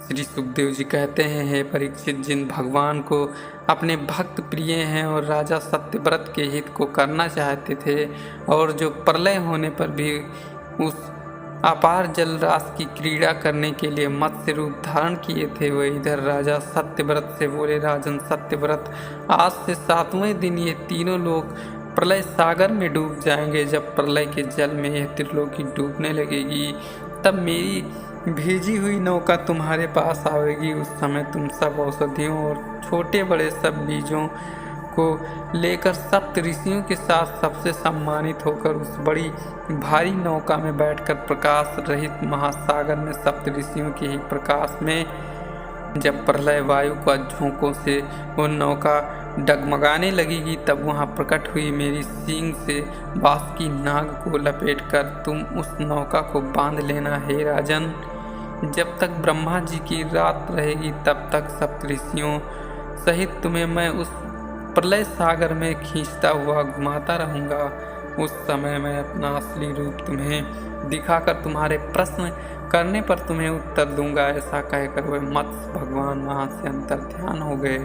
श्री सुखदेव जी कहते हैं, हे परीक्षित, जिन भगवान को अपने भक्त प्रिय हैं और राजा सत्यव्रत के हित को करना चाहते थे और जो प्रलय होने पर भी उस अपार जलराशि की क्रीड़ा करने के लिए मत्स्य रूप धारण किए थे, वह इधर राजा सत्यव्रत से बोले, राजन सत्यव्रत, आज से 7वें दिन ये तीनों लोग प्रलय सागर में डूब जाएंगे। जब प्रलय के जल में यह त्रिलोकी डूबने लगेगी तब मेरी भेजी हुई नौका तुम्हारे पास आवेगी। उस समय तुम सब औषधियों और छोटे बड़े सब बीजों को लेकर सप्त ऋषियों के साथ सबसे सम्मानित होकर उस बड़ी भारी नौका में बैठकर प्रकाश रहित महासागर में सप्त ऋषियों के ही प्रकाश में जब प्रलय वायु का झोंकों से वो नौका डगमगाने लगेगी तब वहाँ प्रकट हुई मेरी सींग से बासुकी नाग को लपेटकर तुम उस नौका को बांध लेना। हे राजन, जब तक ब्रह्मा जी की रात रहेगी तब तक सप्तऋषियों सहित तुम्हें मैं उस प्रलय सागर में खींचता हुआ घुमाता रहूँगा। उस समय मैं अपना असली रूप तुम्हें दिखाकर तुम्हारे प्रश्न करने पर तुम्हें उत्तर दूंगा। ऐसा कहकर वे मत्स्य भगवान वहाँ से अंतर ध्यान हो गए।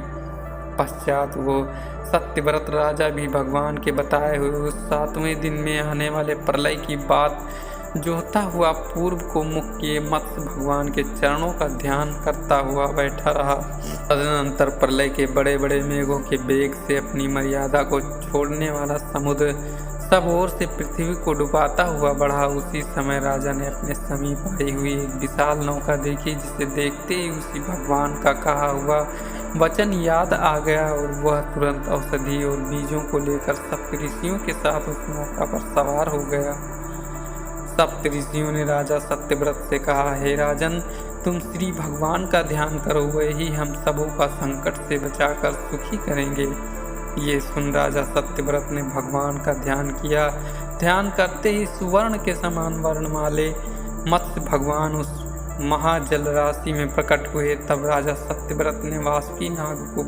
पश्चात वो सत्यव्रत राजा भी भगवान के बताए हुए उस 7वें दिन में आने वाले प्रलय की बात जोहता हुआ पूर्व को मुख किए मत्स्य भगवान के चरणों का ध्यान करता हुआ बैठा रहा। तदनंतर प्रलय के बड़े बड़े मेघों के वेग से अपनी मर्यादा को छोड़ने वाला समुद्र सब ओर से पृथ्वी को डुबाता हुआ बढ़ा। उसी समय राजा ने अपने समीप आई हुई एक विशाल नौका देखी, जिसे देखते ही उसी भगवान का कहा हुआ वचन याद आ गया और वह तुरंत औषधि और बीजों को लेकर सप्तऋषियों के साथ उस नौका पर सवार हो गया। सप्तऋषियों ने राजा सत्यव्रत से कहा, हे राजन, तुम श्री भगवान का ध्यान करो, वही हम सबों का संकट से बचाकर सुखी करेंगे। ये सुन राजा सत्यव्रत ने भगवान का ध्यान किया। ध्यान करते ही सुवर्ण के समान वर्ण वाले मत्स्य भगवान उस महाजल राशि में प्रकट हुए। तब राजा सत्यव्रत ने बासुकी नाग को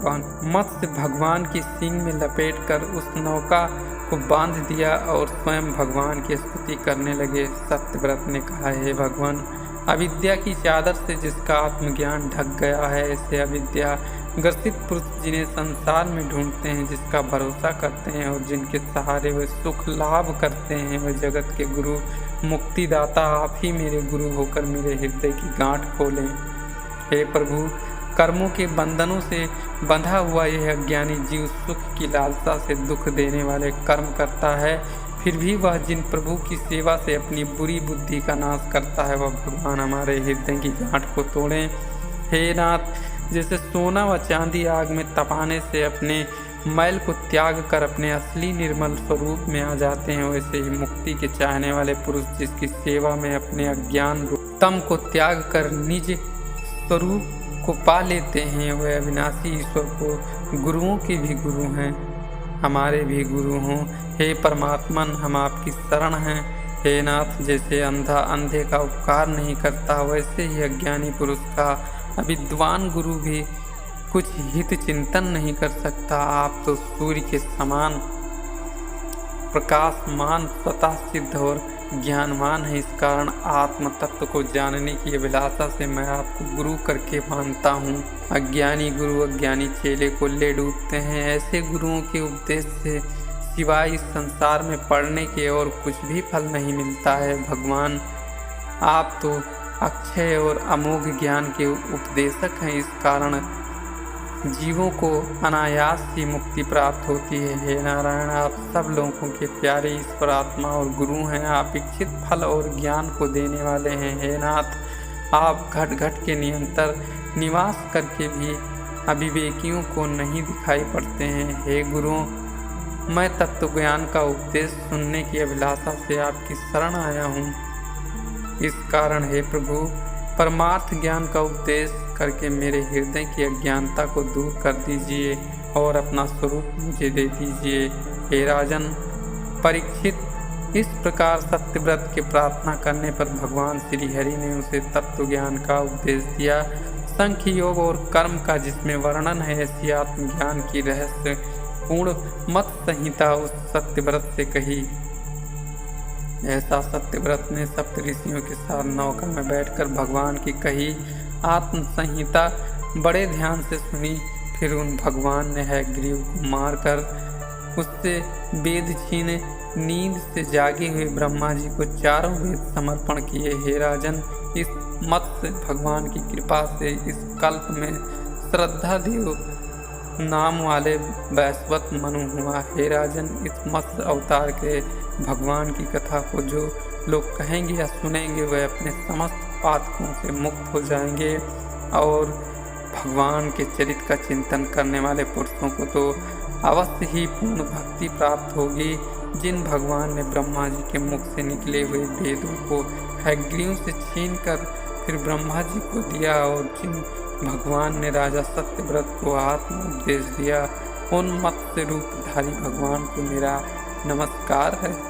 मत्स्य भगवान की सींग में लपेटकर उस नौका को बांध दिया और स्वयं भगवान की स्तुति करने लगे। सत्यव्रत ने कहा, हे भगवान, अविद्या की चादर से जिसका आत्मज्ञान ढक गया है, ऐसे अविद्या ग्रसित पुरुष जिन्हें संसार में ढूंढते हैं, जिसका भरोसा करते हैं और जिनके सहारे वे सुख लाभ करते हैं, वे जगत के गुरु मुक्तिदाता आप ही मेरे गुरु होकर मेरे हृदय की गांठ खोलें। हे प्रभु, कर्मों के बंधनों से बंधा हुआ यह अज्ञानी जीव सुख की लालसा से दुख देने वाले कर्म करता है, फिर भी वह जिन प्रभु की सेवा से अपनी बुरी बुद्धि का नाश करता है, वह भगवान हमारे हृदय की गांठ को तोड़ें। हे नाथ, जैसे सोना व चांदी आग में तपाने से अपने मैल को त्याग कर अपने असली निर्मल स्वरूप में आ जाते हैं, वैसे ही मुक्ति के चाहने वाले पुरुष जिसकी सेवा में अपने अज्ञान तम को त्याग कर निज स्वरूप को पा लेते हैं, वे अविनाशी ईश्वर को गुरुओं के भी गुरु हैं, हमारे भी गुरु हों। हे परमात्मन, हम आपकी शरण हैं। हे नाथ, जैसे अंधा अंधे का उपकार नहीं करता, वैसे ही अज्ञानी पुरुष का अविद्वान गुरु भी कुछ हित चिंतन नहीं कर सकता। आप तो सूर्य के समान प्रकाशमान, स्वतः सिद्ध और ज्ञानवान है। इस कारण आत्म तत्व को जानने की अभिलाषा से मैं आपको गुरु करके मानता हूँ। अज्ञानी गुरु अज्ञानी चेले को ले डूबते हैं। ऐसे गुरुओं के उपदेश से सिवाय इस संसार में पढ़ने के और कुछ भी फल नहीं मिलता है। भगवान, आप तो अक्षय और अमोघ ज्ञान के उपदेशक हैं, इस कारण जीवों को अनायास ही मुक्ति प्राप्त होती है। हे नारायण, आप सब लोगों के प्यारे ईश्वर आत्मा और गुरु हैं। आप इच्छित फल और ज्ञान को देने वाले हैं। हे नाथ, आप घट घट के निरंतर निवास करके भी अविवेकियों को नहीं दिखाई पड़ते हैं। हे गुरुओं, मैं तत्व ज्ञान का उपदेश सुनने की अभिलाषा से आपकी शरण आया हूँ। इस कारण हे प्रभु, परमार्थ ज्ञान का उपदेश करके मेरे हृदय की अज्ञानता को दूर कर दीजिए और अपना स्वरूप मुझे दे दीजिए। हे राजन परीक्षित, इस प्रकार सत्यव्रत के प्रार्थना करने पर भगवान श्री हरि ने उसे तत्व ज्ञान का उपदेश दिया। संख्य योग और कर्म का जिसमें वर्णन है, ऐसी आत्मज्ञान की रहस्य पूर्ण मत संहिता उस सत्यव्रत से कही। ऐसा सत्यव्रत ने सप्तऋषियों के साथ नौका में बैठकर भगवान की कही आत्म संहिता बड़े ध्यान से सुनी। फिर उन भगवान ने हयग्रीव को मारकर उससे वेद छीने नींद से जागे हुए ब्रह्मा जी को चारों वेद समर्पण किए। हे राजन, इस मत्स्य भगवान की कृपा से इस कल्प में श्रद्धा देव नाम वाले वैश्वत मनु हुआ। हे राजन, इस मत्स्य अवतार के भगवान की कथा को जो लोग कहेंगे या सुनेंगे वह अपने समस्त पातकों से मुक्त हो जाएंगे और भगवान के चरित्र का चिंतन करने वाले पुरुषों को तो अवश्य ही पूर्ण भक्ति प्राप्त होगी। जिन भगवान ने ब्रह्मा जी के मुख से निकले हुए वेदों को हयग्रीव से छीनकर फिर ब्रह्मा जी को दिया और जिन भगवान ने राजा सत्यव्रत को आत्म उपदेश दिया, उन मत्स्य रूपधारी भगवान को मेरा नमस्कार है।